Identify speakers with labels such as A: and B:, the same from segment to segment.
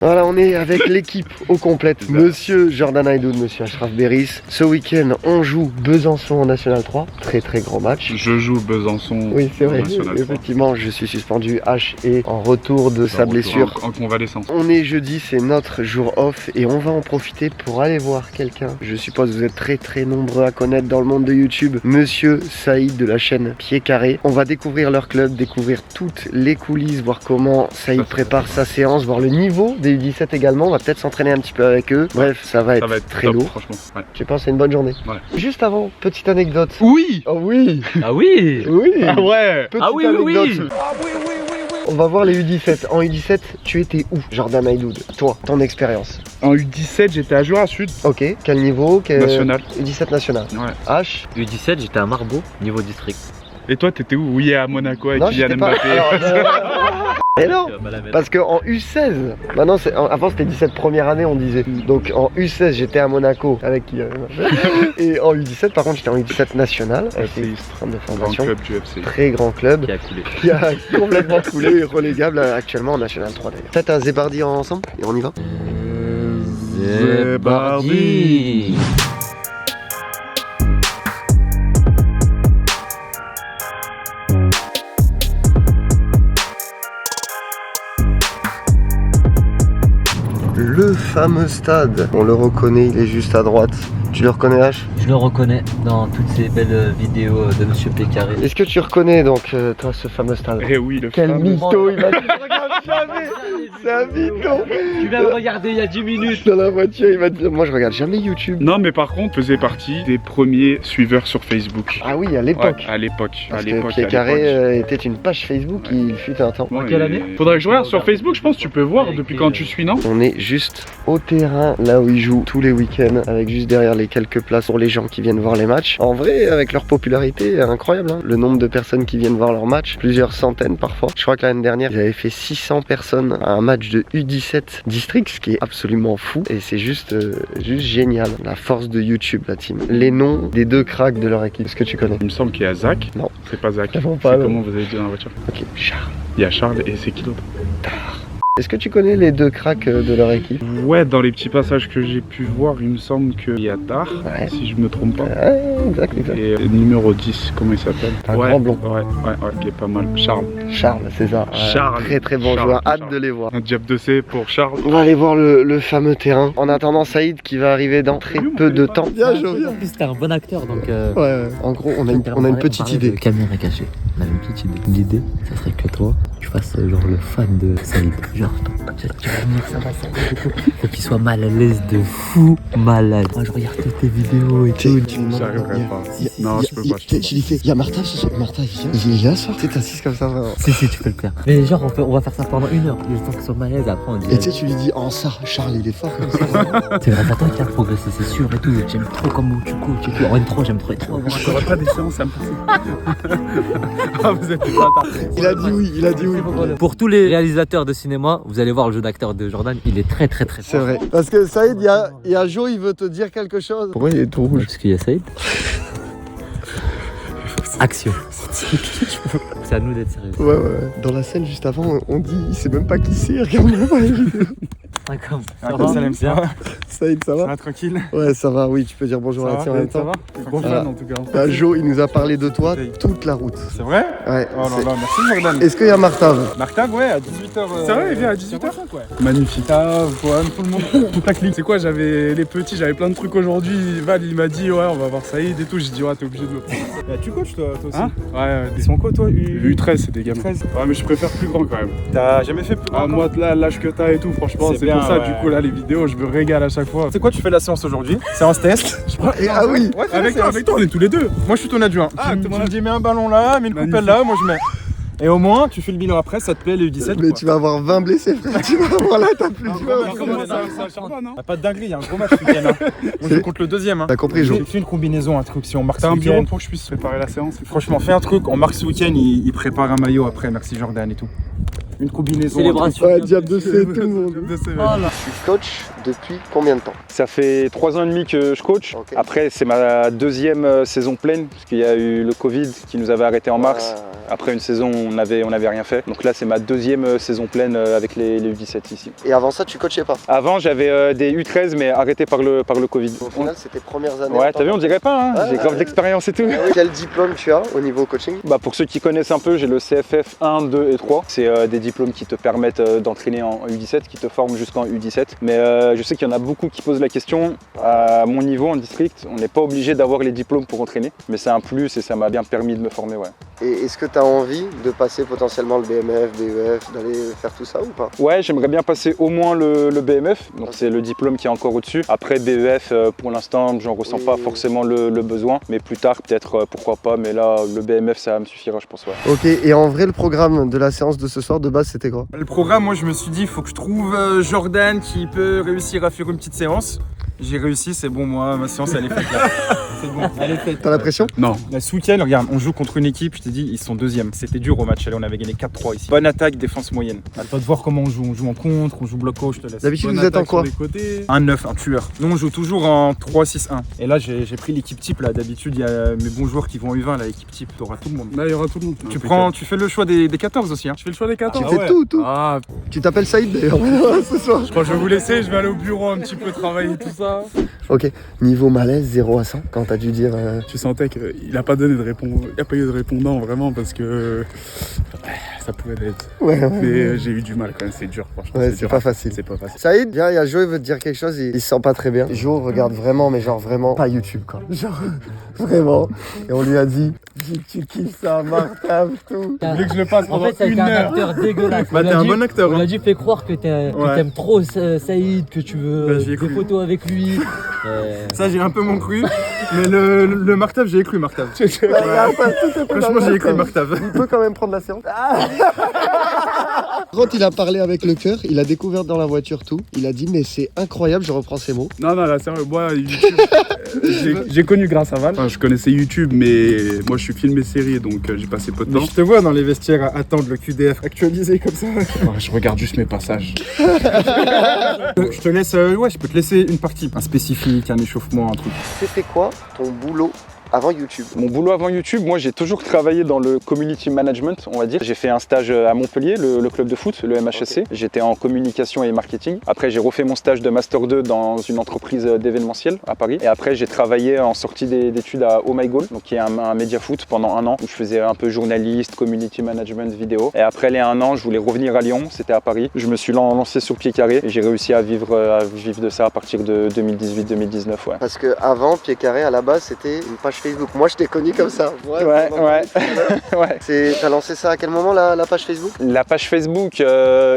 A: Voilà, on est avec l'équipe au complète. Monsieur Jordan Haydoun, monsieur Achraf Berris. Ce week-end, on joue Besançon en National 3. Très très grand match.
B: Je joue Besançon.
A: Oui, c'est vrai.
B: National 3.
A: Effectivement, je suis suspendu. H est en retour de sa blessure.
B: En convalescence.
A: On est jeudi, c'est notre jour off et on va en profiter pour aller voir quelqu'un. Je suppose que vous êtes très très nombreux à connaître dans le monde de YouTube. Monsieur Saïd de la chaîne Pied Carré. On va découvrir leur club, découvrir toutes les coulisses, voir comment Saïd prépare sa séance, voir le niveau des U17 également. On va peut-être s'entraîner un petit peu avec eux. Bref, ça va être très
B: top,
A: lourd.
B: Franchement. Ouais.
A: Je pense que c'est une bonne journée.
B: Ouais.
A: Juste avant, petite anecdote.
B: Oui.
A: Oh oui.
C: Ah oui.
A: Oui.
B: Ah ouais.
A: Petite
C: Ah oui,
A: anecdote.
C: oui.
A: On va voir les U17. En U17, tu étais où, Jordan Haydoun? Toi, ton expérience.
B: En U17, j'étais à Jura Sud.
A: Ok, quel niveau?
B: National.
A: U17 national.
B: Ouais.
A: H.
C: U17, j'étais à Marbeau, niveau district.
B: Et toi, t'étais où? Oui, à Monaco avec
A: Non,
B: Kylian
A: j'étais pas.
B: Mbappé.
A: Et non, parce qu'en U16, maintenant avant c'était 17 première année on disait. Donc en U16 j'étais à Monaco avec Kylian Mbappé. Et en U17 par contre j'étais en U17 national avec une centre de
B: Grand
A: formation.
B: club du FC.
A: Très grand club.
C: Qui a coulé.
A: Qui a complètement coulé et relégable actuellement en National 3 d'ailleurs. Faites un Zébardi ensemble et on y va.
C: Zébardi.
A: Le fameux stade, on le reconnaît, il est juste à droite. Tu le reconnais H?
C: Je le reconnais dans toutes ces belles vidéos de Monsieur Pécaré.
A: Est-ce que tu reconnais donc toi ce fameux stade?
B: Eh oui, le
A: Quel
B: fameux.
A: mytho, il m'a dit je regarde jamais. C'est un mytho.
C: Tu viens de regarder il y a 10 minutes.
A: Dans la voiture, il m'a dit moi je regarde jamais YouTube.
B: Non, mais par contre, faisait partie des premiers suiveurs sur Facebook.
A: Ah oui, à l'époque.
B: Ouais, à l'époque.
A: Parce que Pied Carré était une page Facebook, il fut un temps.
B: Ouais,
C: quelle année?
B: Faudrait que je regarde sur Facebook, je pense que tu peux voir depuis quand tu suis, non?
A: On est juste au terrain, là où ils jouent tous les week-ends, avec juste derrière les quelques places pour les gens qui viennent voir les matchs. En vrai, avec leur popularité, incroyable, hein. Le nombre de personnes qui viennent voir leurs matchs, plusieurs centaines parfois. Je crois que l'année dernière, ils avaient fait 600 personnes à un match de U17 District, ce qui est absolument fou. Et c'est juste génial, la force de YouTube, la team. Les noms des deux cracks de leur équipe, est-ce que tu connais?
B: Il me semble qu'il y a Zach.
A: Non.
B: C'est pas Zach.
A: Vraiment
B: C'est
A: pas, non.
B: comment vous avez dit dans la voiture?
A: Ok, Charles.
B: Il y a Charles et c'est qui d'autre?
A: Est-ce que tu connais les deux cracks de leur équipe?
B: Ouais, dans les petits passages que j'ai pu voir, il me semble qu'il y a Dar,
A: Ouais.
B: si je me trompe pas.
A: Ouais, exact.
B: Et numéro 10, comment il s'appelle?
A: Un grand blond.
B: Ouais, il est pas mal. Charles.
A: Charles, c'est ça.
B: Charles.
A: Très très bon
B: Charles,
A: joueur, hâte
B: Charles.
A: de les voir.
B: Un diable de C pour Charles.
A: On va aller voir le fameux terrain. En attendant Saïd qui va arriver dans très peu de temps. Viens, je reviens.
C: En plus, t'es un bon acteur donc.
A: Ouais, en gros, on a une petite idée.
C: La caméra cachée. On a une petite idée. L'idée, ça serait que toi, tu fasses genre le fan de Saïd. Genre, tu vas venir, ça va. Faut qu'il soit mal à l'aise de fou malade. Moi, je regarde toutes tes vidéos et tout.
B: J'arriverai pas. Non, je peux pas.
A: Tu lui fais, il y a Martha ce soir. Martha, il vient ce soir. Tu sais, t'assises comme ça, vraiment.
C: Si, tu peux le faire. Mais genre, on va faire ça pendant 1 heure. Le temps qu'il soit mal à l'aise, après on dit.
A: Et tu sais, tu lui dis, oh ça, Charles, il est fort comme ça.
C: C'est vraiment toi qui as progressé, c'est sûr et tout. J'aime trop comment tu coaches et tout. En N3, j'aime trop.
B: J'aurais pas des séances à me passer. Ah, vous êtes des bâtards.
A: Il a dit oui, il a dit oui.
C: Pour tous les réalisateurs de cinéma, vous allez voir le jeu d'acteur de Jordan, il est très très
A: C'est
C: fort.
A: vrai. Parce que Saïd, il y a Joe, il veut te dire quelque chose. Pourquoi il est tout rouge?
C: Parce qu'il y a Saïd. Action. C'est à nous d'être sérieux.
A: Ouais. Dans la scène juste avant, on dit, il sait même pas qui c'est. Regarde-moi pas les vidéos.
D: Salam, ça va?
A: Saïd, ça
D: Ça
A: va?
D: va tranquille?
A: Ouais, ça va, oui, tu peux dire bonjour à la team en même
D: Ça
A: temps.
D: va? Bon fan en tout cas.
A: Joe, il nous a parlé de toi toute la route.
D: C'est vrai?
A: Ouais.
D: Oh là là, merci Jordan.
A: Est-ce qu'il y a Martha?
D: Martave, ouais, à 18h.
B: C'est vrai, il vient à 18h? Magnifique.
D: Ah, ouais, tout le monde, toute la clique.
B: C'est quoi, j'avais les petits, j'avais plein de trucs aujourd'hui. Val, il m'a dit, ouais, on va voir Saïd et tout. J'ai dit, ouais, t'es obligé de me prendre.
D: Bah, tu coaches toi aussi?
B: Hein? Ouais,
D: Ils sont quoi toi?
B: U13, c'est des gamins.
D: 13.
B: Ouais, mais je préfère plus grand quand même.
D: T'as jamais fait plus
B: Ah,
D: grand?
B: moi, là, l'âge que t'as et tout, franchement, c'est
D: bien,
B: pour ça,
D: ouais.
B: du coup, là, les vidéos, je me régale à chaque fois.
D: C'est quoi, tu fais la séance aujourd'hui? Séance test?
A: Ah oui.
D: Ouais,
B: Avec toi, on est tous les deux.
D: Moi je suis ton adjoint.
B: Ah,
D: tu
B: t'es mon
D: me dis mets un ballon là, mets une coupelle là, moi je mets. Et au moins tu fais le bilan après, ça te plaît les U17.
A: Mais tu vas avoir 20 blessés, frère. Tu vas avoir là, t'as plus du
D: gros match,
A: mal.
B: Ça charbonne, hein?
D: Pas de dinguerie, il y a un gros match ce week-end. Hein. Moi je joue contre le deuxième. Hein.
A: T'as compris, Joe?
D: J'ai fait une combinaison, un truc. Si on marque ce
B: T'as un bureau
D: week-end.
B: pour que je puisse préparer la séance?
D: Franchement, fais un truc. On marque ce week-end, il prépare un maillot après. Merci Jordan et tout. une combinaison.
C: Célébration.
A: Ouais, diable de C, tout le monde.
B: Diable de C,
C: Oh là.
A: Tu coaches depuis combien de temps?
E: Ça fait 3 ans et demi que je coach.
A: Ok.
E: Après, c'est ma deuxième saison pleine, parce qu'il y a eu le Covid qui nous avait arrêté en mars. Après une saison, on n'avait rien fait. Donc là, c'est ma deuxième saison pleine avec les U17 ici.
A: Et avant ça, tu coachais pas?
E: Avant, j'avais des U13, mais arrêtés par le Covid.
A: Au final, c'est tes premières années.
E: Ouais, t'as vu, on dirait pas, hein. J'ai grave de l'expérience et tout.
A: Quel diplôme tu as au niveau coaching?
E: Bah, pour ceux qui connaissent un peu, j'ai le CFF 1, 2 et 3. C'est des diplômes qui te permettent d'entraîner en U17, qui te forment jusqu'en U17. Mais je sais qu'il y en a beaucoup qui posent la question. À mon niveau, en district, on n'est pas obligé d'avoir les diplômes pour entraîner. Mais c'est un plus et ça m'a bien permis de me former, ouais.
A: Et est-ce que tu as envie de passer potentiellement le BMF, BEF, d'aller faire tout ça ou pas?
E: Ouais, j'aimerais bien passer au moins le BMF. Donc c'est le diplôme qui est encore au-dessus. Après, BEF, pour l'instant, j'en ressens pas forcément le besoin. Mais plus tard, peut-être, pourquoi pas. Mais là, le BMF, ça me suffira, je pense, ouais.
A: Ok, et en vrai, le programme de la séance de ce soir, de base, c'était quoi?
D: Le programme, moi je me suis dit, il faut que je trouve Jordan qui peut réussir à faire une petite séance. J'ai réussi, c'est bon, moi, ma séance elle est faite là. C'est bon, elle est faite.
A: T'as la pression?
B: Non.
D: Là, ce week-end, regarde, on joue contre une équipe, je t'ai dit, ils sont deuxièmes. C'était dur au match, allez, on avait gagné 4-3 ici. Bonne attaque, défense moyenne. À toi de voir comment on joue. On joue en contre, on joue bloco, je te laisse.
A: D'habitude,
B: Bonne
A: vous êtes en
B: attaque
A: quoi?
B: sur les côtés.
D: Un 9, un tueur. Nous, on joue toujours en 3-6-1. Et là, j'ai pris l'équipe type. Là, d'habitude, il y a mes bons joueurs qui vont en U20, là, l'équipe type. T'auras tout le monde.
B: Là, il y aura tout le monde.
D: Tu fais le choix des 14 aussi. Hein.
B: Je fais le choix des 14.
A: Tu fais tout.
B: Ah,
A: Tu t'appelles Saïd d'ailleurs ce soir.
B: je crois que je vais vous laisser, je vais aller au bureau un petit peu travailler tout ça.
A: Ok, niveau malaise 0 à 100, quand t'as dû dire...
B: Tu sentais qu'il n'a pas donné de répondant, il a pas eu de répondant vraiment parce que ça pouvait l'être.
A: Ouais,
B: Mais j'ai eu du mal quand même, c'est dur franchement.
A: Ouais, c'est pas facile.
B: C'est pas facile.
A: Saïd, viens, il y a Joe, il veut te dire quelque chose, il se sent pas très bien. Joe regarde vraiment, mais genre vraiment pas YouTube quoi. Genre vraiment. Et on lui a dit, tu kiffes ça, Martin, tout.
B: Vous voulez que je le passe
C: En
B: pendant
C: fait, ça a été
B: une
C: un
B: heure?
C: acteur dégueulasse.
B: Bah, t'es un bon acteur.
C: On
B: Hein.
C: a dit fais croire que t'aimes trop Saïd, que tu veux
B: Bah, j'y ai
C: des
B: cru.
C: photos avec lui.
D: Ça, j'ai un peu mon cru. Mais le Martav, j'ai cru Martav. Franchement, j'ai écrit Martav.
A: Il peut quand même prendre la séance. Quand il a parlé avec le cœur, il a découvert dans la voiture tout. Il a dit mais c'est incroyable, je reprends ces mots.
B: Non, là, sérieux, moi, YouTube, j'ai connu grâce à Val. Enfin, je connaissais YouTube, mais moi, je suis film et série, donc j'ai passé peu de
D: Mais
B: temps.
D: je te vois dans les vestiaires à attendre le QDF actualisé comme ça.
B: Je regarde juste mes passages.
D: Je te laisse, je peux te laisser une partie. Un spécifique, un échauffement, un truc.
A: C'était quoi ton boulot avant YouTube?
E: Mon boulot avant YouTube, moi j'ai toujours travaillé dans le community management, on va dire. J'ai fait un stage à Montpellier, le club de foot, le MHSC. Okay. J'étais en communication et marketing. Après j'ai refait mon stage de Master 2 dans une entreprise d'événementiel à Paris. Et après j'ai travaillé en sortie d'études à Oh My Goal, donc qui est un média foot pendant 1 an, où je faisais un peu journaliste, community management, vidéo. Et après les 1 an, je voulais revenir à Lyon, c'était à Paris. Je me suis lancé sur Pied Carré et j'ai réussi à vivre de ça à partir de 2018-2019. Ouais.
A: Parce que avant Pied Carré, à la base, c'était une page Facebook. Moi, je t'ai connu comme ça.
E: Ouais.
A: T'as lancé ça à quel moment, la page Facebook?
E: La page Facebook,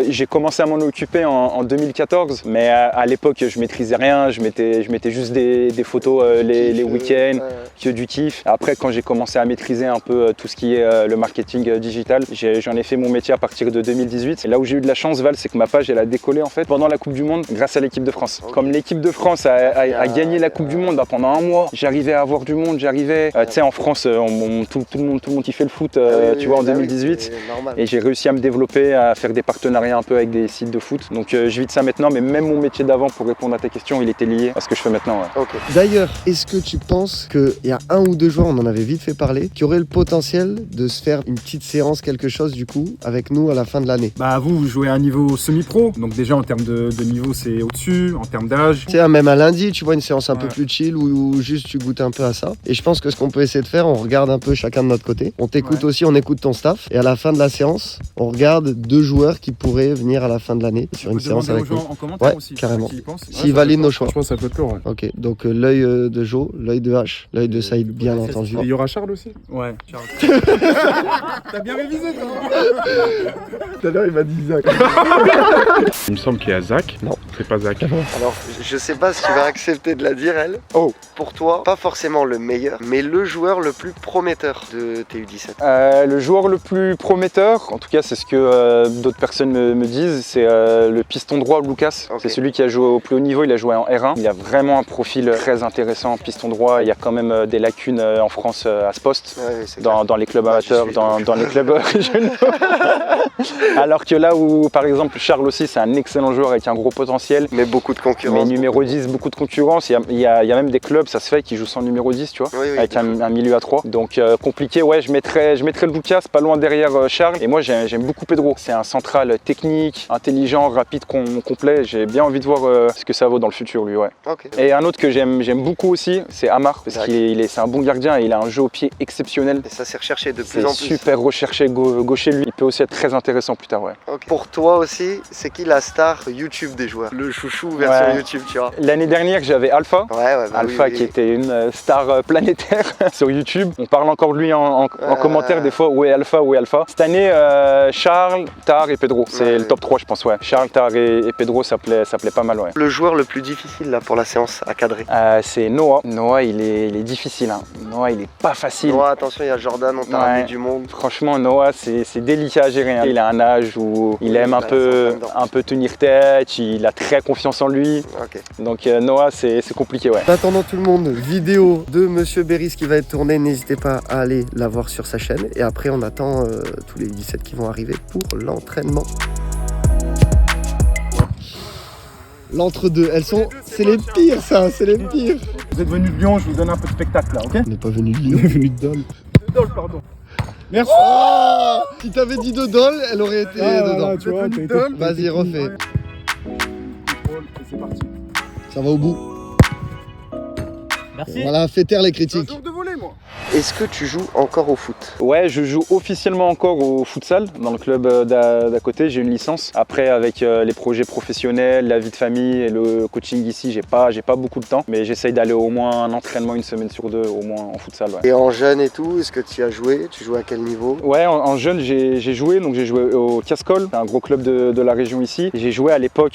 E: j'ai commencé à m'en occuper en 2014, mais à l'époque, je maîtrisais rien. Je mettais juste des photos les week-ends, que du kiff. Après, quand j'ai commencé à maîtriser un peu tout ce qui est le marketing digital, j'en ai fait mon métier à partir de 2018. Et là où j'ai eu de la chance, Val, c'est que ma page, elle a décollé en fait pendant la Coupe du Monde grâce à l'équipe de France. Okay. Comme l'équipe de France a gagné la Coupe du Monde pendant 1 mois, j'arrivais à avoir du monde, tu sais, en France, tout le monde kiffait le foot, tu vois, en 2018. Et j'ai réussi à me développer, à faire des partenariats un peu avec des sites de foot. Donc je vis de ça maintenant, mais même mon métier d'avant, pour répondre à ta question, il était lié à ce que je fais maintenant. Ouais.
A: Okay. D'ailleurs, est-ce que tu penses qu'il y a 1 ou 2 joueurs, on en avait vite fait parler, qui auraient le potentiel de se faire une petite séance, quelque chose du coup, avec nous à la fin de l'année?
D: Bah vous jouez à un niveau semi-pro, donc déjà en termes de niveau c'est au-dessus, en termes d'âge.
A: Tu sais, même à lundi, tu vois, une séance un peu plus chill où juste tu goûtes un peu à ça. Et je pense que ce qu'on peut essayer de faire, on regarde un peu chacun de notre côté. On t'écoute aussi, on écoute ton staff. Et à la fin de la séance, on regarde 2 joueurs qui pourraient venir à la fin de l'année sur une séance avec nous.
D: En commentaire aussi,
A: carrément. S'ils valident nos choix.
B: Je pense que ça peut être lourd. Ouais.
A: Ok, donc l'œil de Joe, l'œil de H, l'œil de Saïd, bien entendu.
B: Et il y aura Charles aussi?
D: Ouais, Charles. T'as bien révisé toi?
A: Tout à l'heure, il m'a dit Zach.
B: Il me semble qu'il y a Zach.
A: Non.
B: C'est pas Zach.
A: Alors, je sais pas si tu vas accepter de la dire, elle. Oh. Pour toi, pas forcément le meilleur, meilleur, mais le joueur le plus prometteur de tes U17.
E: Le joueur le plus prometteur, en tout cas c'est ce que d'autres personnes me disent, c'est le piston droit Lucas.
A: Ok.
E: C'est celui qui a joué au plus haut niveau, il a joué en R1. Il a vraiment un profil très intéressant, piston droit. Il y a quand même des lacunes en France à ce poste,
A: Ouais, c'est clair.
E: dans les clubs
A: Bah,
E: amateurs,
A: je suis-
E: dans les clubs régionaux. Alors que là où par exemple Charles aussi c'est un excellent joueur avec un gros potentiel,
A: Mais beaucoup de
E: mais
A: concurrence.
E: numéro 10, beaucoup de concurrence. Il y a même des clubs, ça se fait, qui jouent sans numéro 10, tu vois,
A: Oui, oui,
E: avec un milieu à 3. Donc compliqué, ouais, je mettrais Lucas pas loin derrière Charles. Et moi j'aime beaucoup Pedro. C'est un central technique, intelligent, rapide, complet. J'ai bien envie de voir ce que ça vaut dans le futur lui, ouais.
A: Ok.
E: Et un autre que j'aime beaucoup aussi, c'est Amar, parce c'est un bon gardien et il a un jeu au pied exceptionnel.
A: Et ça s'est recherché de plus
E: C'est
A: en plus.
E: super recherché gaucher lui. Il peut aussi être très intéressant plus tard, ouais.
A: Ok. Pour toi aussi, c'est qui la star YouTube des joueurs? Le chouchou version
E: Ouais.
A: YouTube, tu vois.
E: L'année dernière, j'avais Alpha.
A: Ouais, ouais, bah
E: Alpha
A: oui, oui.
E: qui était une star planétaire sur YouTube. On parle encore de lui en commentaire des fois, où est Alpha, où est Alpha. Cette année, Charles, Tar et Pedro. C'est
A: Ouais,
E: le top 3 je pense, ouais. Charles, Tar et Pedro, ça plaît pas mal, ouais.
A: Le joueur le plus difficile là pour la séance à cadrer.
E: C'est Noah. Noah, il est difficile, hein. Noah, il est pas facile.
A: Noah, attention, il y a Jordan, on t'a
E: Ouais.
A: ramené du monde.
E: Franchement, Noah, c'est délicat à gérer, hein. Il a un âge où il
A: Oui,
E: aime
A: bah, c'est en plein dedans.
E: un peu tenir tête, il a très confiance en lui.
A: Ok.
E: Donc Noah, c'est compliqué, ouais.
A: En attendant tout le monde, vidéo de Monsieur Beris qui va être tournée, n'hésitez pas à aller la voir sur sa chaîne. Et après on attend tous les 17 qui vont arriver pour l'entraînement. L'entre-deux, c'est les pires ça, c'est les pires.
B: Vous êtes venu de Lyon, je vous donne un peu de spectacle là, ok?
A: On n'est pas venu de Lyon.
B: On est venu de Dole. De Dole, pardon. Merci.
A: Oh, si t'avais dit de Dole, elle aurait été dedans.
B: Voilà, tu vois, t'as été-
A: Vas-y, refais.
B: Et c'est parti.
A: Ça va au bout.
C: Merci.
A: Voilà, fais taire les critiques.
B: de voler, moi.
A: Est-ce que tu joues encore au foot?
E: Ouais, je joue officiellement encore au futsal dans le club d'à côté. J'ai une licence. Après, avec les projets professionnels, la vie de famille et le coaching ici, j'ai pas beaucoup de temps. Mais j'essaye d'aller au moins un entraînement une semaine sur deux, au moins en futsal. Ouais,
A: Et en jeune et tout, est-ce que tu as joué? Tu joues à quel niveau?
E: ouais en jeune, j'ai joué. Donc j'ai joué au Cascol, un gros club de la région ici. J'ai joué à l'époque,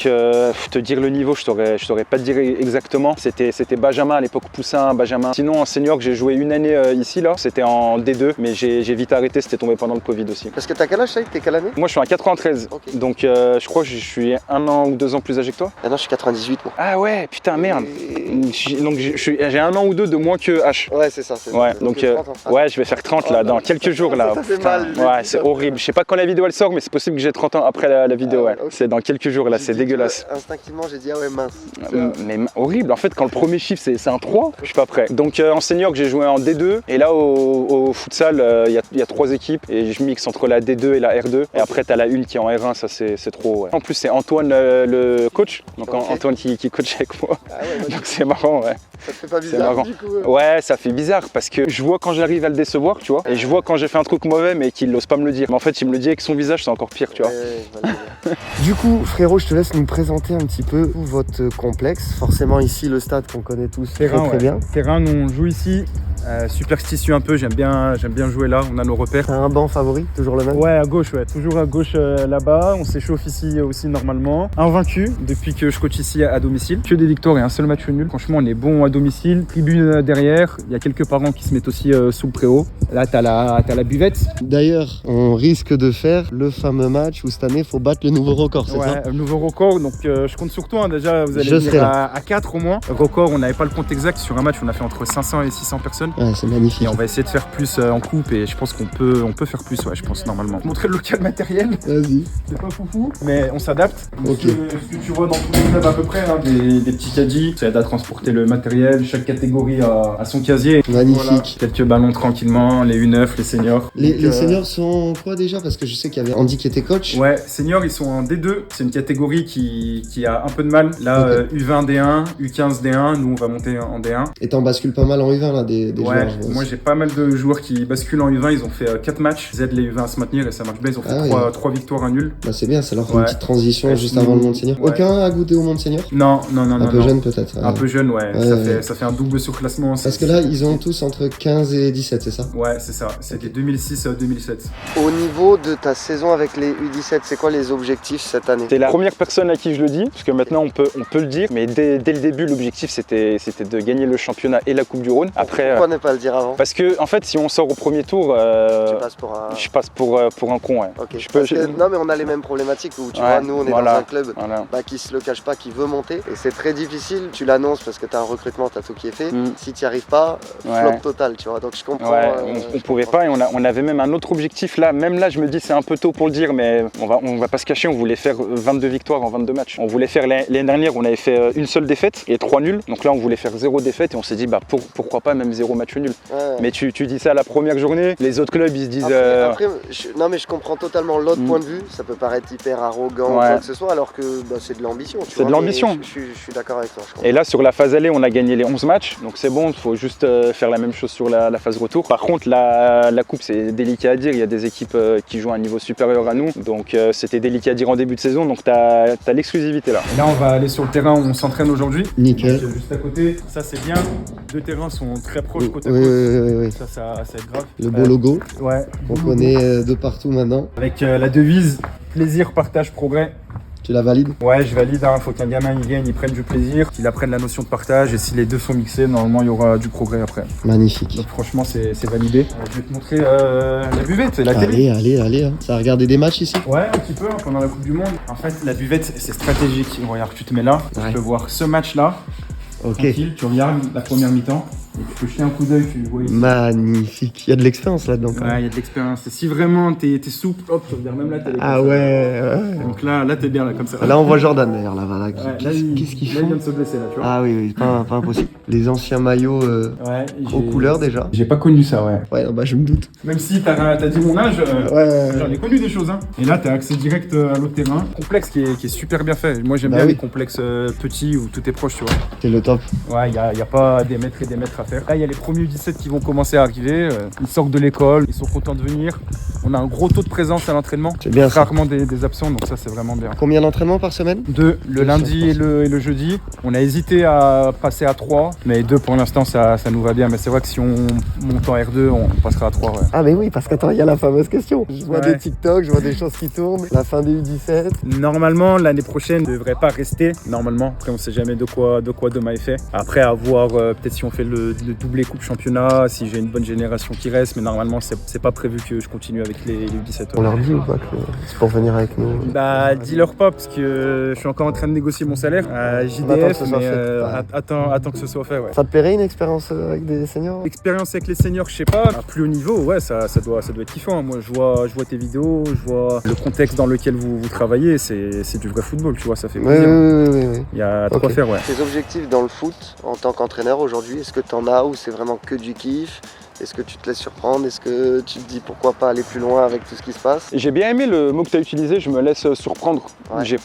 E: te dire le niveau, je saurais pas te dire exactement. C'était Benjamin à l'époque, Poussin, Benjamin. Sinon, en senior, j'ai joué une année ici, là. C'était en D2, mais j'ai vite arrêté. C'était tombé pendant le Covid aussi.
A: Parce que t'as quel âge, Saïd? T'es quelle année?
E: Moi, je suis en 93.
A: Ok.
E: Donc je crois que je suis 1 an ou 2 ans plus âgé que toi.
A: Ah non, je suis 98 moi.
E: Ah ouais, putain, merde.
A: Et-
E: Donc j'ai 1 an ou 2 de moins que H.
A: Ouais, c'est ça.
E: Ouais, donc
A: 30 ans. Ah,
E: ouais, je vais faire 30 là, dans quelques jours là.
A: Ça fait
E: Putain,
A: mal,
E: ouais, c'est horrible. Je sais pas quand la vidéo elle sort, mais c'est possible que j'ai 30 ans après la vidéo.
A: Ah
E: Ouais,
A: ouais, ok.
E: c'est dans quelques jours là,
A: J'ai
E: c'est
A: dit,
E: dégueulasse.
A: Instinctivement, j'ai dit ah ouais mince.
E: Mais horrible. En fait, quand le premier chiffre c'est un 3, je suis pas prêt. Donc en senior, j'ai joué en D2 et là au futsal, il y a 3 équipes et je mixe entre la D2 et la R2. Et après, t'as la une qui est en R1, ça c'est trop. Ouais. En plus, c'est Antoine le coach, donc
A: Ok.
E: Antoine qui coach avec moi.
A: Ah ouais, bah,
E: Donc c'est marrant, ouais.
A: ça te fait pas
E: C'est
A: bizarre
E: marrant.
A: du coup.
E: Ouais, ça fait bizarre parce que je vois quand j'arrive à le décevoir, tu vois, et je vois quand j'ai fait un truc mauvais mais qu'il n'ose pas me le dire. Mais en fait, il me le dit avec son visage, c'est encore pire, tu vois.
A: Du coup, frérot, je te laisse nous présenter un petit peu votre complexe. Forcément, ici, le stade qu'on connaît tous très
B: Terrain,
A: très
B: ouais.
A: bien.
B: Terrain, nous on joue ici. Superstitieux un peu, j'aime bien jouer là, on a nos repères.
A: T'as un banc favori, toujours le même?
B: Ouais, à gauche, ouais, toujours à gauche là-bas. On s'échauffe ici aussi normalement. Invaincu depuis que je coach ici à domicile. Que des victoires et un seul match nul. Franchement, on est bon à domicile. Tribune derrière. Il y a quelques parents qui se mettent aussi sous le préau. Là, t'as la buvette.
A: D'ailleurs, on risque de faire le fameux match où cette année, il faut battre le nouveau record, c'est ça?
B: Ouais, nouveau record. Donc, je compte sur toi. Hein. Déjà, vous allez
A: Je serai
B: venir
A: là.
B: à 4 au moins. Record, on n'avait pas le compte exact. Sur un match, on a fait entre 500 et 600 personnes.
A: Ouais, c'est magnifique.
B: Et on va essayer de faire plus en coupe et je pense qu'on peut faire plus, ouais, je pense normalement. Montrer le local matériel,
A: Vas-y.
B: c'est pas foufou, mais on s'adapte.
A: Ok.
B: Ce que tu vois dans tous les clubs à peu près, hein, des petits caddies, ça aide à transporter le matériel, chaque catégorie a son casier.
A: Magnifique.
B: Voilà, quelques ballons tranquillement, les U9, les seniors.
A: Les
B: Donc,
A: seniors sont quoi déjà? Parce que je sais qu'il y avait Andy qui était coach.
B: Ouais, seniors ils sont en D2, c'est une catégorie qui a un peu de mal. Là,
A: Ok.
B: U20 D1, U15 D1, nous on va monter en D1.
A: Et t'en bascules pas mal en U20 là, des
B: Ouais,
A: joueurs. je vois
B: moi
A: aussi.
B: j'ai pas mal de joueurs qui basculent en U20, ils ont fait 4 matchs, ils aident les U20 à se maintenir et ça marche bien, ils ont fait
A: Ah
B: 3 victoires, un nul.
A: Bah, c'est bien, ça leur fait une
B: Ouais.
A: petite transition
B: Ouais,
A: juste
B: sinon-
A: avant le monde senior.
B: Ouais.
A: Aucun a goûté au monde senior?
B: Non.
A: Un peu jeune peut-être.
B: Un peu jeune, ouais.
A: Ouais,
B: ça,
A: ouais.
B: ça fait un double surclassement.
A: Parce que là, ils ont tous entre 15 et 17, c'est ça?
B: Ouais, c'est ça. C'était 2006 à 2007.
A: Au niveau de ta saison avec les U17, c'est quoi les objectifs cette année?
E: T'es la première personne à qui je le dis, parce que maintenant on peut le dire, mais dès le début l'objectif c'était de gagner le championnat et la Coupe du Rhône. Après,
A: Pourquoi Pourquoi ne pas le dire avant?
E: Parce que en fait, si on sort au premier tour,
A: Tu passes pour un...
E: je passe pour un con. Ouais.
A: Ok.
E: Je peux-
A: Parce que- non mais on a les mêmes problématiques où tu vois, nous on est
E: voilà.
A: dans un club
E: Voilà.
A: qui se le cache pas, qui veut monter et c'est très difficile. Tu l'annonces parce que tu as un recrutement, tu as tout qui est fait. Si tu n'y arrives pas,
E: Ouais.
A: flop total, tu vois. Donc je comprends.
E: Ouais, on
A: je
E: pouvait
A: comprends.
E: pas et on avait même un autre objectif là. Même là, je me dis c'est un peu tôt pour le dire, mais on va pas se cacher. On voulait faire 22 victoires en 22 matchs. On voulait faire l'année dernière, on avait fait une seule défaite et 3 nuls. Donc là, on voulait faire 0 défaite et on s'est dit pourquoi pas même 0 match nul.
A: Ouais.
E: Mais tu dis ça à la première journée, les autres clubs ils se disent.
A: Après, non mais je comprends totalement l'autre point de vue. Ça peut paraître hyper arrogant ou
E: Ouais.
A: quoi que ce soit, alors que c'est de l'ambition.
E: C'est de l'ambition.
A: Je suis d'accord avec toi. Je comprends.
E: Et là, sur la phase aller, on a gagné les 11 matchs, donc c'est bon, il faut juste faire la même chose sur la phase retour. Par contre, la coupe, c'est délicat à dire, il y a des équipes qui jouent à un niveau supérieur à nous, donc c'était délicat à dire en début de saison, donc tu as l'exclusivité là.
B: Et là, on va aller sur le terrain où on s'entraîne aujourd'hui.
A: Nickel.
B: Donc, juste à côté, ça c'est bien. Deux terrains sont très proches côte à
A: Oui,
B: côte.
A: oui.
B: Ça va être grave.
A: Le beau logo
B: Ouais.
A: qu'on connaît de partout maintenant.
B: Avec la devise plaisir, partage, progrès.
A: Tu la valides?
B: Ouais, je valide. Hein. Faut qu'un gamin il gagne, il prenne du plaisir, qu'il apprenne la notion de partage. Et si les deux sont mixés, normalement il y aura du progrès après.
A: Magnifique.
B: Donc franchement, c'est validé. Je vais te montrer la buvette, c'est la télé.
A: Allez. Hein. Ça a regardé des matchs ici?
B: Ouais, un petit peu hein, pendant la Coupe du Monde. En fait, la buvette, c'est stratégique. Regarde, tu te mets là,
A: Ouais.
B: tu peux voir ce match-là.
A: Ok.
B: Tranquille, tu regardes la première mi-temps. Et tu peux jeter un coup d'œil, tu le vois ici.
A: Magnifique. Il y a de l'expérience là-dedans. quand même.
B: Ouais, il y a de l'expérience. Et si vraiment t'es souple, hop, tu regardes même la télé.
A: Ah ouais.
B: Donc là t'es bien là comme ça.
A: Là on voit Jordan d'ailleurs là-bas. Là.
B: Ouais,
A: Qu'est-ce qu'il
B: là, il vient
A: fait?
B: de se blesser là, tu vois.
A: Ah oui, pas impossible. Les anciens maillots
B: Ouais,
A: aux couleurs déjà.
B: J'ai pas connu ça, ouais.
A: Ouais, bah je me doute.
B: Même si t'as dit mon âge, j'en ai connu des choses. Hein. Et là, t'as accès direct à l'autre terrain. Complexe qui est super bien fait. Moi, j'aime
A: Bah
B: bien
A: oui.
B: les complexes petits où tout est proche, tu vois.
A: C'est le top.
B: Ouais, y a pas des mètres et des mètres à faire. Là, il y a les premiers U17 qui vont commencer à arriver. Ils sortent de l'école, ils sont contents de venir. On a un gros taux de présence à l'entraînement.
A: C'est bien ça.
B: Rarement des absents, donc ça, c'est vraiment bien.
A: Combien d'entraînements par semaine?
B: 2, le lundi et le jeudi. On a hésité à passer à 3, mais 2 pour l'instant, ça nous va bien. Mais c'est vrai que si on monte en R2, on passera à 3. Ouais.
A: Ah mais oui, parce qu'attends, il y a la fameuse question. Je vois
B: Ouais.
A: des TikTok, je vois des choses qui tournent. La fin des U17.
B: Normalement, l'année prochaine ne devrait pas rester. Normalement, après, on sait jamais de quoi demain est fait. Après, à voir peut-être si on fait le doublé Coupe Championnat, si j'ai une bonne génération qui reste. Mais normalement, c'est pas prévu que je continue avec les U17.
A: On leur dit ou pas que c'est pour venir avec nous?
B: Bah, dis-leur pas, parce que je suis encore en train de négocier mon salaire à
A: On attend que
B: JDF,
A: ce soit
B: mais
A: fait. Ouais.
B: attends que ce soit fait, ouais.
A: Ça te plairait une expérience avec des seniors?
B: L'expérience avec les seniors, je sais pas, à plus haut niveau, ouais, ça doit être kiffant. Moi, je vois tes vidéos, je vois le contexte dans lequel vous travaillez, c'est du vrai football, tu vois, ça fait
A: Oui,
B: plaisir.
A: oui.
B: Il y a de quoi
A: Ok.
B: faire, ouais.
A: Tes objectifs dans le foot en tant qu'entraîneur aujourd'hui, est-ce que tu en as ou c'est vraiment que du kiff? Est-ce que tu te laisses surprendre? Est-ce que tu te dis pourquoi pas aller plus loin avec tout ce qui se passe?
E: J'ai bien aimé le mot que tu as utilisé, je me laisse surprendre.
A: Ouais.
E: J'ai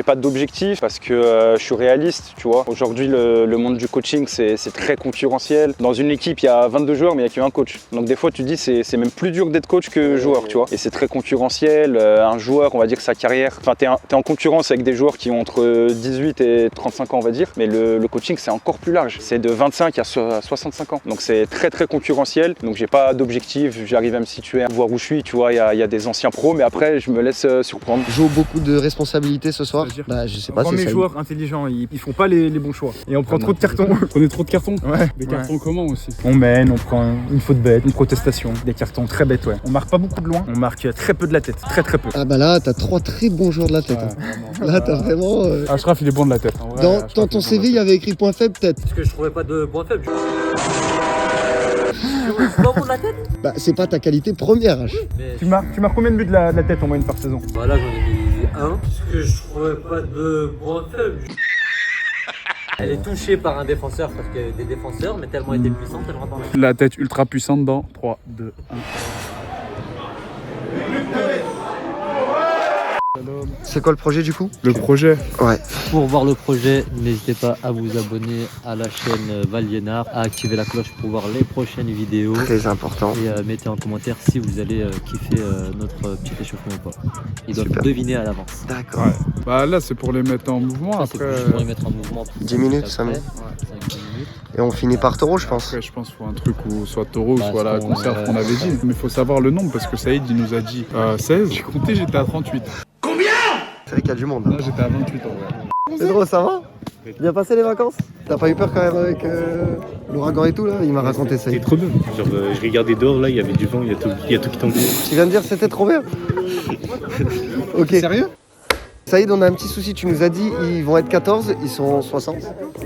E: pas d'objectif parce que je suis réaliste, tu vois. Aujourd'hui, le monde du coaching, c'est très concurrentiel. Dans une équipe, il y a 22 joueurs, mais il n'y a qu'un coach. Donc des fois, tu te dis, c'est même plus dur d'être coach que joueur, tu vois. Et c'est très concurrentiel. Un joueur, on va dire que sa carrière... Enfin, t'es en concurrence avec des joueurs qui ont entre 18 et 35 ans, on va dire. Mais le coaching, c'est encore plus large. C'est de 25 à 65 ans. Donc c'est très concurrentiel. Donc j'ai pas d'objectif, j'arrive à me situer, à voir où je suis, tu vois, il y a des anciens pros, mais après je me laisse surprendre.
A: Joue beaucoup de responsabilités ce soir?
B: C'est-à-dire
A: Bah je sais pas,
B: Quand
A: c'est
B: mes
A: ça.
B: joueurs intelligents, ils font pas les bons choix. Et on prend trop de cartons.
F: Prenez trop de cartons.
B: Ouais.
F: Des cartons comment aussi?
B: On mène, on prend une faute bête, une protestation, des cartons très bêtes, ouais. On marque pas beaucoup de loin, on marque très peu de la tête, très peu.
A: Ah bah là, t'as 3 très bons joueurs de la tête. Hein. Là, t'as vraiment...
F: Ashraf, il est bon de la tête. En vrai,
A: Dans
F: Ashraf,
A: ton
F: il est bon
A: CV,
F: de
A: il y
F: la
A: avait écrit point faible peut-être?
C: Parce que je trouvais pas de point faible. C'est pas bon de la tête?
A: Bah c'est pas ta qualité première, H.
C: Mais
B: Tu marques combien de buts de la tête en moyenne par saison?
C: bah là j'en ai mis 1. Parce que je trouvais pas de point faible. Elle est touchée par un défenseur parce qu'il y a des défenseurs, mais tellement elle était puissante, elle rentre dans la tête.
F: La tête ultra puissante dans 3, 2, 1.
A: C'est quoi le projet du coup?
F: Le projet,
A: Ouais.
C: Pour voir le projet, n'hésitez pas à vous abonner à la chaîne Valiénard, à activer la cloche pour voir les prochaines vidéos.
A: Très important.
C: Et mettez en commentaire si vous allez kiffer notre petit échauffement ou pas. Ils doivent
A: Super.
C: deviner à l'avance.
A: D'accord.
F: ouais. Bah là, c'est pour les mettre en mouvement.
C: Ça, c'est
F: Après,
C: plus pour les mettre en mouvement.
A: 10 minutes, ça
C: après.
A: met.
C: 5-10 minutes.
A: Et on finit par taureau, je pense.
F: après, je pense qu'il faut un truc où soit taureau,
C: Bah,
F: soit la
C: ce qu'on,
F: conserve qu'on avait dit. Mais il faut savoir le nombre parce que Saïd, il nous a dit 16. J'ai compté, j'étais à 38.
A: C'est vrai qu'il y a du monde.
F: Là, j'étais à 28 en vrai.
A: Pedro, ça va? Bien passé les vacances? T'as pas eu peur quand même avec l'ouragan et tout là, il m'a raconté ça.
G: C'était trop bien. Genre, je regardais dehors, là, il y avait du vent, il y a tout qui tombait.
A: Tu viens de dire que c'était trop bien. Ok.
B: Sérieux?
A: Saïd, on a un petit souci, tu nous as dit ils vont être 14, ils sont 60.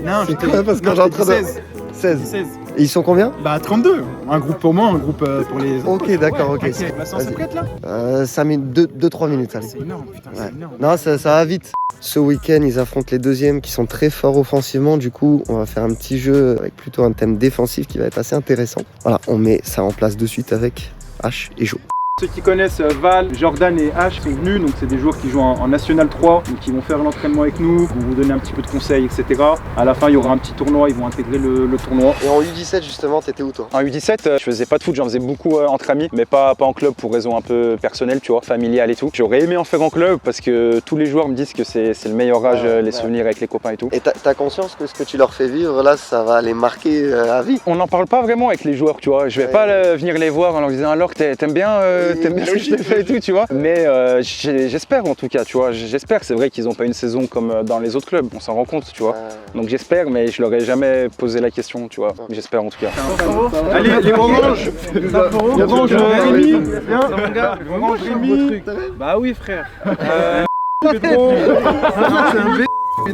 B: Non,
A: C'est quoi parce qu'on est en train de... 16. Et ils sont combien?
B: Bah 32. Un groupe pour moi, un groupe pour les autres.
A: Ok, d'accord, ok.
B: La séance est prête là?
A: 5 minutes, 2-3 minutes, allez.
B: C'est énorme, putain,
A: Ouais.
B: c'est énorme.
A: Non, ça va vite. Ce week-end, ils affrontent les deuxièmes qui sont très forts offensivement. Du coup, on va faire un petit jeu avec plutôt un thème défensif qui va être assez intéressant. Voilà, on met ça en place de suite avec H et Jo.
B: Ceux qui connaissent Val, Jordan et H sont venus, donc c'est des joueurs qui jouent en National 3, donc ils vont faire l'entraînement avec nous, vont vous donner un petit peu de conseils, etc. À la fin, il y aura un petit tournoi, ils vont intégrer le tournoi.
A: Et en U17, justement, t'étais où toi?
E: En U17, je faisais pas de foot, j'en faisais beaucoup entre amis, mais pas en club pour raison un peu personnelle, tu vois, familiale et tout. J'aurais aimé en faire en club parce que tous les joueurs me disent que c'est le meilleur âge, les souvenirs avec les copains et tout.
A: Et t'as conscience que ce que tu leur fais vivre là, ça va les marquer à vie?
E: On n'en parle pas vraiment avec les joueurs, tu vois. Je vais pas venir les voir en leur disant alors t'aimes bien ce que je te fais et tout, tu vois. Mais j'espère en tout cas, tu vois. J'espère. C'est vrai qu'ils n'ont pas une saison comme dans les autres clubs, on s'en rend compte, tu vois. Donc j'espère, mais je leur ai jamais posé la question, tu vois. J'espère en tout cas.
B: Allez, les oranges! Les oranges, Rémi! Viens, mon gars! Les oranges, Rémi! Bah oui, frère! Pedro!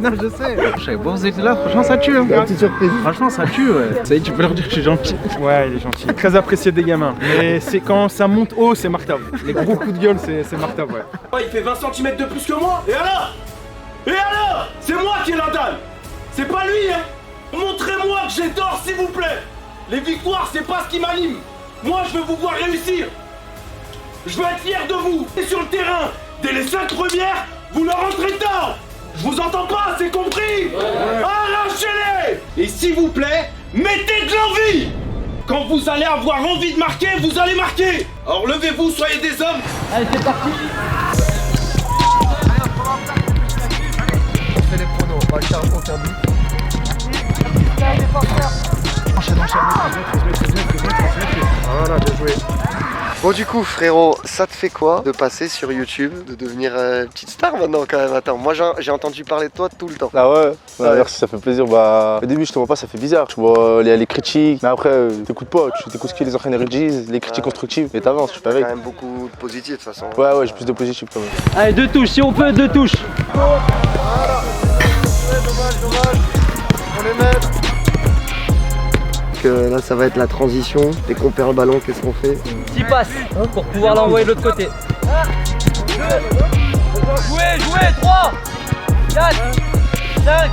B: Non, je sais. Je savais pas, vous êtes là, franchement ça tue. Hein.
A: Petite surprise.
B: Franchement ça tue, ouais. Ça y est, tu peux leur dire que je suis gentil. Ouais, il est gentil. Très apprécié des gamins. Mais c'est quand ça monte haut, c'est marquable. Les gros coups de gueule, c'est marquable, ouais.
H: Oh, il fait 20 cm de plus que moi. Et alors? C'est moi qui ai la dalle. C'est pas lui, hein. Montrez-moi que j'ai tort, s'il vous plaît. Les victoires, c'est pas ce qui m'anime. Moi, je veux vous voir réussir. Je veux être fier de vous. Et sur le terrain, dès les 5 premières, vous leur rentrez dedans. Je vous entends pas, c'est compris? Arrachez-les! Et s'il vous plaît, mettez de l'envie! Quand vous allez avoir envie de marquer, vous allez marquer! Alors levez-vous, soyez des hommes!
C: Allez, c'est parti.
A: On fait les pronos, on va le faire aucun but. Voilà, bien joué. Bon du coup frérot, ça te fait quoi de passer sur YouTube, de devenir petite star maintenant quand même? Attends, moi j'ai entendu parler de toi tout le temps.
I: Ah ouais, merci, ça fait plaisir. Bah, au début je te vois pas, ça fait bizarre. Tu vois les critiques, mais après t'écoutes pas, tu t'écoutes ce que les entraîneurs disent, les critiques constructives et t'avances, tu fais avec.
A: Quand même beaucoup de positif de toute façon.
I: Ouais, j'ai plus de positif quand même.
C: Allez, 2 touches, si on peut, 2 touches.
A: Voilà. Dommage. On les met. Que là ça va être la transition. Dès qu'on perd le ballon, qu'est-ce qu'on fait?
C: 6 passes pour pouvoir l'envoyer de l'autre côté. Jouez, 3, 4, 5.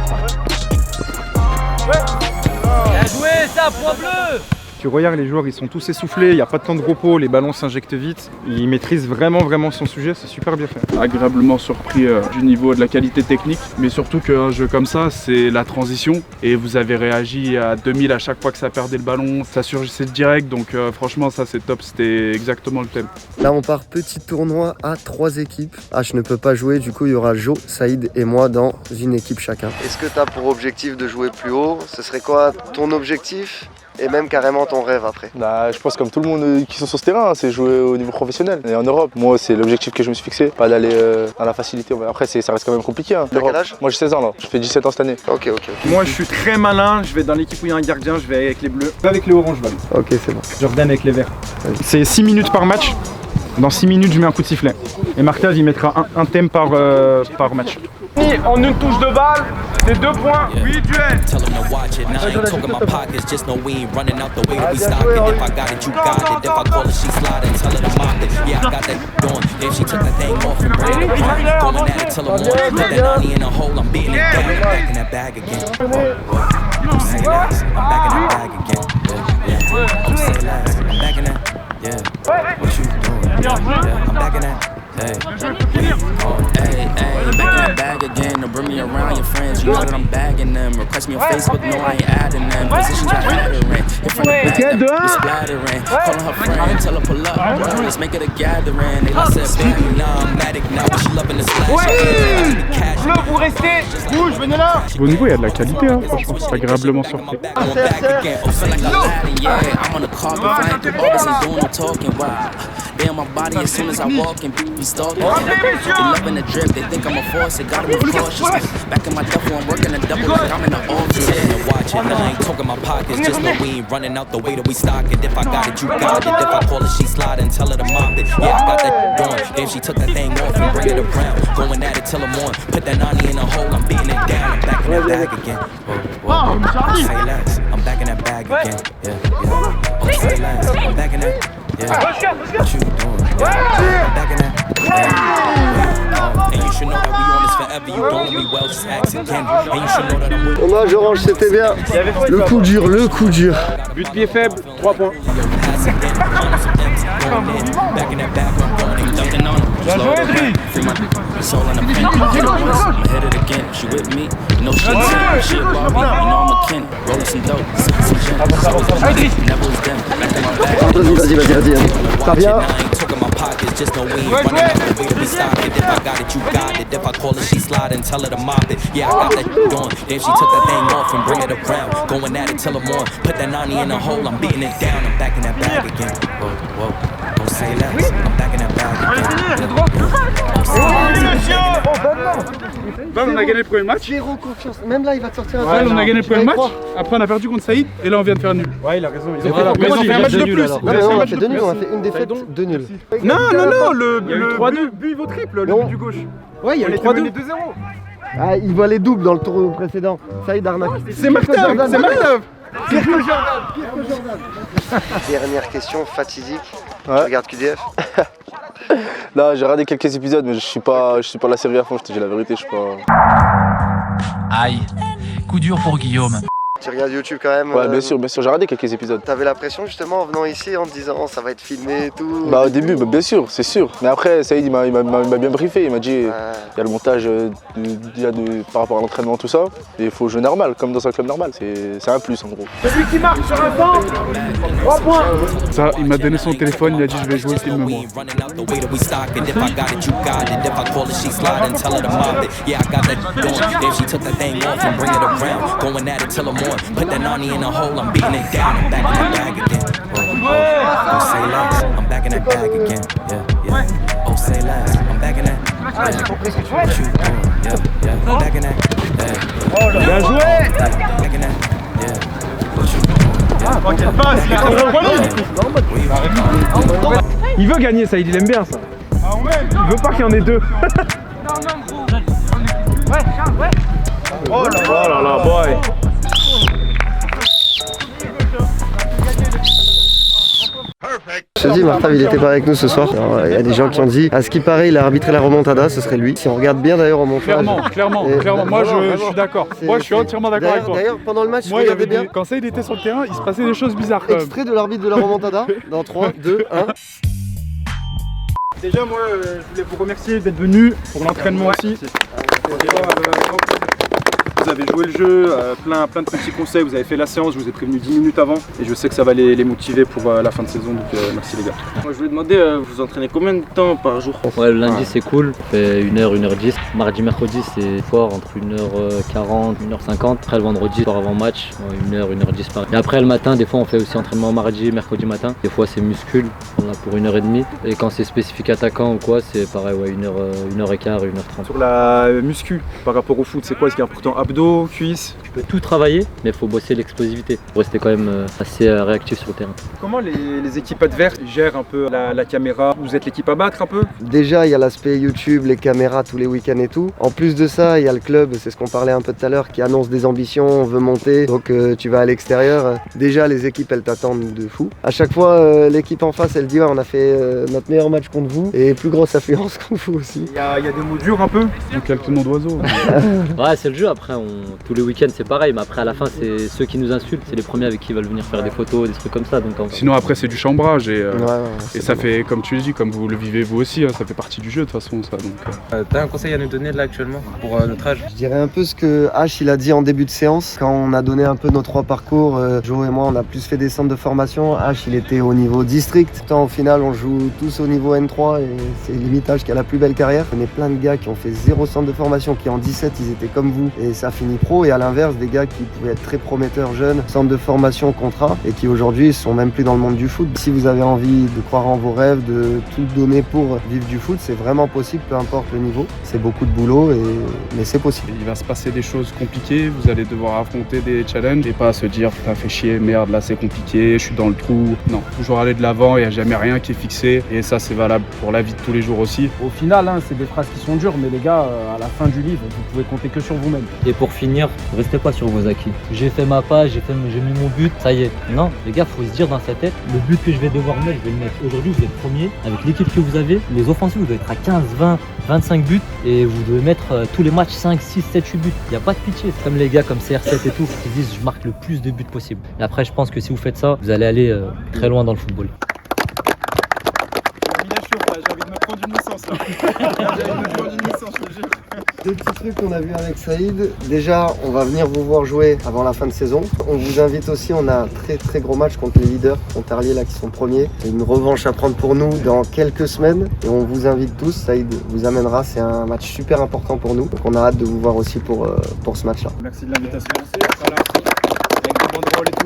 C: Bien joué, ça, point bleu.
B: Tu regardes, les joueurs, ils sont tous essoufflés, il n'y a pas de temps de repos, les ballons s'injectent vite. Ils maîtrisent vraiment son sujet, c'est super bien fait.
F: Agréablement surpris du niveau de la qualité technique, mais surtout qu'un jeu comme ça, c'est la transition. Et vous avez réagi à 2000 à chaque fois que ça perdait le ballon, ça surgissait direct, donc franchement ça c'est top, c'était exactement le thème.
A: Là on part petit tournoi à 3 équipes. H ne peut pas jouer, du coup il y aura Jo, Saïd et moi dans une équipe chacun. Est-ce que tu as pour objectif de jouer plus haut? Ce serait quoi ton objectif? Et même carrément ton rêve après?
I: Bah, je pense comme tout le monde qui sont sur ce terrain, c'est jouer au niveau professionnel. Et en Europe, moi c'est l'objectif que je me suis fixé, pas d'aller à la facilité. Après ça reste quand même compliqué. Hein.
A: T'as quel âge?
I: Moi j'ai 16 ans là, je fais 17 ans cette année.
A: Ok.
B: Moi je suis très malin, je vais dans l'équipe où il y a un gardien, je vais avec les bleus. Pas avec les oranges, Val.
A: Ok, c'est bon.
B: Jordan avec les verts. C'est 6 minutes par match. Dans 6 minutes, je mets un coup de sifflet. Et Marcel, il mettra un thème par match. En une touche de balle, c'est 2 points. Oui, duel.
J: Tell them to watch it. Now I ain't talking my pockets. Just know we ain't running out the way that we stock it. If I got it, you got it. If I call it, she slide it. Tell her to mop it. Yeah, I got that going. If she took that thing off and bring it apart, going at it till I'm on. Put that money in a hole. I'm being it down. Back in that bag again. I'm saying that. I'm back in that bag again. Yeah. I'm saying that. I'm back in that. Yeah. What you doing? Yeah. I'm back in that. Hey, back in that bag again. To bring me around your friends, you know that I'm bagging them. Request me on Facebook, no I ain't adding them. Positions I had her in, in front of back, we splattering. Calling her friend, tell her pull up. Let's make it a gathering. They like said, baby, now I'm matic now, but she loving the splash.
B: Bleu, vous restez. Rouge, venez là.
F: Au niveau, il y a de la qualité, hein, franchement, c'est agréablement surpris.
J: I'm back again, feel like Aladdin, yeah. I'm on the carpet, flying through orbits and doing no talking. Wow. They on my body as soon as I walk and be stalking. They loving the drip, they think I'm a force, they gotta move cautious. Back in my duffel, I'm working a double like I'm in the office. And watch it, I ain't talking my pockets, just know we ain't running out the way that we stock it. If I got it, you got it. If I call it, she slide and tell her to mop it. Yeah, I got that going. Then she took that thing off and bring it around. Going at it till I'm on. Put that 90 in a hole, I'm beating it down. I'm back in that bag again. Whoa, whoa. Say less, I'm back in that bag again. Yeah. Oh, say less, I'm back in that. Yeah. What you doing? Yeah. I'm back in that. Yeah. And you should know that we on this forever. You don't know me well, just ask again. And you should know that I'm with you.
A: Hommage Orange, c'était bien. Le coup dur, le coup dur.
D: But de pied faible, 3 points.
J: Back in that bag, I'm going and dunking on him.
D: Bien joué, Dri.
J: Soul in the pen. I'm hit it again. She with me. No shit. Shit about me. You know I'm a kin. Rolling some dope. Some gin. Never was them. Back in my bag.
A: Vas-y. Ça vient.
J: Just know we ain't running out the way that we stop it. If I got it, you got it. If I call it, she slide and tell her to mop it. Yeah, I got that going. Then she took that thing off and bring it around. Going at it till I'm on. Put that 90 in a hole, I'm beating it down. I'm back in that bag again. Whoa, whoa. Don't say less. I'm back in that bag again. Don't say less.
F: Val, on a gagné le premier match.
A: Zéro confiance. Même là, il va te sortir un
F: Val, on a gagné le premier match. Après, on a perdu contre Saïd. Et là, on vient de faire nul.
D: Ouais, il a raison.
F: Mais ils ont fait un match de plus.
A: Non, mais on a fait 2 nuls, on a fait une défaite, 2 nuls.
D: Non, le but, il vaut triple, le but du gauche.
B: Ouais, il y a
D: On
B: eu
D: était
B: 3-2.
D: mené 2-0.
A: Ah, il voit les doubles dans le tour précédent. Saïd arnaque.
D: C'est Martov, c'est Martov.
A: Pire que Jordan. Dernière question fatidique.
I: Ouais.
A: Tu regardes QDF?
I: Non, j'ai regardé quelques épisodes, mais je suis pas la série à fond, je te dis la vérité, je suis pas.
K: Aïe, coup dur pour Guillaume.
A: Tu regardes YouTube quand même?
I: Ouais, bien sûr, j'ai regardé quelques épisodes.
A: T'avais la pression justement en venant ici en te disant oh, ça va être filmé et tout?
I: Bah au début, bien sûr, c'est sûr. Mais après, Saïd il m'a bien briefé, il m'a dit il y a le montage par rapport à l'entraînement, tout ça. Et il faut jouer normal, comme dans un club normal. C'est un plus en gros.
H: Celui qui marque sur un banc, 3 points.
F: Ça, il m'a donné son téléphone, il a dit je vais jouer le film moi.
J: In a hole, I'm beating it down. I'm back in that bag again. Don't say less. I'm back in that bag again. Yeah. Oh, say less. I'm back in that. What you doing? Yeah. I'm back in that.
D: Bien joué.
J: Back in that. Yeah. What you doing?
B: Il veut gagner, Saïd, il aime bien ça.
D: Ah ouais.
B: Il veut pas qu'il y en ait 2.
D: Oh là là, boy.
A: Je te dis, Martha, il était pas avec nous ce soir. Il y a des gens qui ont dit, à ce qui paraît, il a arbitré la remontada, ce serait lui. Si on regarde bien d'ailleurs au montage.
F: Clairement. Moi, je suis d'accord. Moi, je suis entièrement d'accord avec toi.
A: D'ailleurs, pendant le match,
F: Moi,
A: regardez bien.
F: quand Saïd était sur le terrain, il se passait des choses bizarres quand même.
A: Extrait de l'arbitre de la remontada, dans 3, 2, 1.
B: Déjà, moi, je voulais vous remercier d'être venu pour l'entraînement aussi.
D: Vous avez joué le jeu, plein de petits conseils, vous avez fait la séance, je vous ai prévenu 10 minutes avant et je sais que ça va les motiver pour la fin de saison, donc merci les gars.
L: Moi je voulais demander, vous entraînez combien de temps par jour?
C: Ouais, le lundi c'est cool, on fait 1h, 1h10. Mardi, mercredi c'est fort, entre 1h40, 1h50. Après le vendredi, soir avant match, 1h, 1h10 pareil. Et après le matin, des fois on fait aussi entraînement mardi, mercredi matin. Des fois c'est muscule, on a pour 1h30. Et quand c'est spécifique attaquant ou quoi, c'est pareil, 1h15, 1h30.
D: Sur la muscu, par rapport au foot, c'est quoi ce qui est important? Abdos, cuisses?
C: Tu peux tout travailler, mais il faut bosser l'explosivité. Faut rester quand même assez réactif sur le terrain.
D: Comment les équipes adverses gèrent un peu la caméra? Vous êtes l'équipe à battre un peu?
A: Déjà, il y a l'aspect YouTube, les caméras tous les week-ends et tout. En plus de ça, il y a le club, c'est ce qu'on parlait un peu tout à l'heure, qui annonce des ambitions, on veut monter, donc tu vas à l'extérieur. Déjà, les équipes, elles t'attendent de fou. À chaque fois, l'équipe en face, elle dit ouais, on a fait notre meilleur match contre vous et plus grosse affluence contre vous aussi.
D: Il y a des mots durs un peu?
F: Donc quelques noms d'oiseaux.
C: Ouais, c'est le jeu. Après, tous les week-ends, c'est pareil, mais après, à la fin, c'est ceux qui nous insultent, c'est les premiers avec qui ils veulent venir faire des photos, des trucs comme ça. Donc,
F: sinon, après, c'est du chambrage et ça
A: bon.
F: fait, comme tu l'as dit, comme vous le vivez vous aussi, ça fait partie du jeu de toute façon. Ça, donc,
L: T'as un conseil à nous donner là actuellement pour notre âge?
A: Je dirais un peu ce que H il a dit en début de séance, quand on a donné un peu nos 3 parcours. Joe et moi, on a plus fait des centres de formation. H il était au niveau district. Au final, on joue tous au niveau N3 et c'est limite H qui a la plus belle carrière. On est plein de gars qui ont fait 0 centre de formation, qui en 17 ils étaient comme vous et ça finit pro. Et à l'inverse, l'inverse, des gars qui pouvaient être très prometteurs jeunes, centre de formation, contrat, et qui aujourd'hui sont même plus dans le monde du foot. Si vous avez envie de croire en vos rêves, de tout donner pour vivre du foot, c'est vraiment possible, peu importe le niveau. C'est beaucoup de boulot, mais c'est possible.
F: Il va se passer des choses compliquées, vous allez devoir affronter des challenges et pas se dire putain fait chier, merde là c'est compliqué, je suis dans le trou. Non, toujours aller de l'avant, il n'y a jamais rien qui est fixé et ça c'est valable pour la vie de tous les jours aussi.
B: Au final, hein, c'est des phrases qui sont dures, mais les gars, à la fin du livre, vous pouvez compter que sur vous-même.
C: Et pour finir, restez pas sur vos acquis. J'ai fait ma part, j'ai mis mon but, ça y est. Non, les gars, faut se dire dans sa tête, le but que je vais devoir mettre, je vais le mettre. Aujourd'hui, vous êtes premier, avec l'équipe que vous avez, les offensives, vous devez être à 15, 20, 25 buts et vous devez mettre tous les matchs 5, 6, 7, 8 buts. Il n'y a pas de pitié. C'est comme les gars comme CR7 et tout, qui disent je marque le plus de buts possible. Et après, je pense que si vous faites ça, vous allez aller très loin dans le football.
D: J'ai envie de me prendre une licence là. J'ai envie de me prendre une licence, je te jure.
A: Deux petits trucs qu'on a vu avec Saïd. Déjà, on va venir vous voir jouer avant la fin de saison. On vous invite aussi, on a un très gros match contre les leaders, Pontarlier là qui sont premiers. C'est une revanche à prendre pour nous dans quelques semaines. Et on vous invite tous, Saïd vous amènera. C'est un match super important pour nous. Donc on a hâte de vous voir aussi pour ce match là.
D: Merci de l'invitation. Avec des banderoles et tout.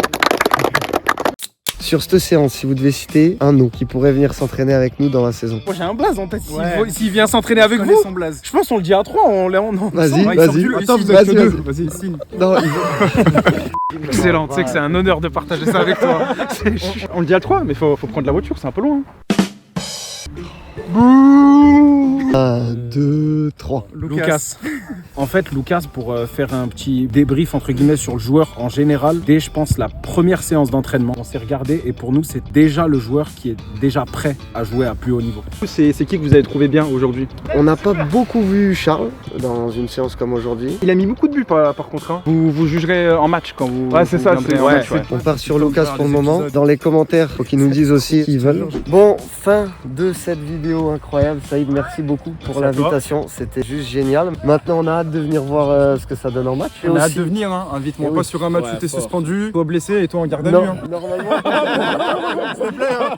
A: Sur cette séance, si vous devez citer un nom qui pourrait venir s'entraîner avec nous dans la saison.
B: Moi j'ai un blaze en tête,
D: S'il vient s'entraîner avec vous,
B: son blaze. Je pense qu'on le dit à 3,
A: Vas-y.
B: Vas-y, signe.
A: Non,
D: excellent, tu sais que c'est un honneur de partager ça avec toi. On le dit à 3, mais faut prendre la voiture, c'est un peu loin.
A: 1, 2, 3.
B: Lucas. En fait, Lucas, pour faire un petit débrief entre guillemets sur le joueur en général, dès je pense la première séance d'entraînement, on s'est regardé et pour nous c'est déjà le joueur qui est déjà prêt à jouer à plus haut niveau.
D: C'est qui que vous avez trouvé bien aujourd'hui?
A: On n'a pas beaucoup vu Charles dans une séance comme aujourd'hui.
D: Il a mis beaucoup de buts par contre. Hein. Vous jugerez en match quand vous.
F: Ouais, c'est ça.
A: On part sur Lucas pour le moment. Dans les commentaires, faut qu'ils nous disent aussi qu'ils veulent. Bon, fin de cette vidéo incroyable. Saïd, merci beaucoup pour l'invitation. C'était juste génial. Maintenant, on a hâte de venir voir ce que ça donne en match.
D: On a hâte de venir. Hein. Invite-moi pas sur un match où t'es suspendu, toi blessé et toi en garde à vue.
A: Non, normalement.
D: S'il te plaît. Hein.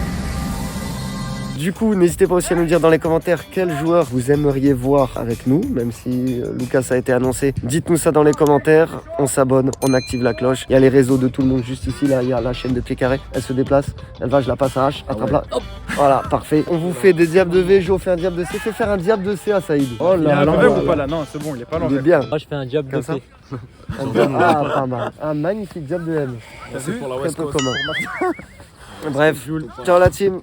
A: Du coup, n'hésitez pas aussi à nous dire dans les commentaires quel joueur vous aimeriez voir avec nous, même si Lucas a été annoncé. Dites-nous ça dans les commentaires, on s'abonne, on active la cloche. Il y a les réseaux de tout le monde juste ici, là, il y a la chaîne de Pied Carré. Elle se déplace, elle va, je la passe à H, attrape-la. Hop. Voilà, parfait. On vous fait des diables de V, Jo fait un diable de C. Fais faire un diable de C à Saïd.
D: Oh là, il est à l'envers ou pas là? Non, c'est bon, il est pas à l'envers.
A: Il est bien.
C: Moi, je fais un diable de C.
A: Ah, pas mal. Un magnifique diable de M.
D: C'est pour la
A: Très
D: West
A: peu
D: Coast.
A: commun. Bref, ciao la team.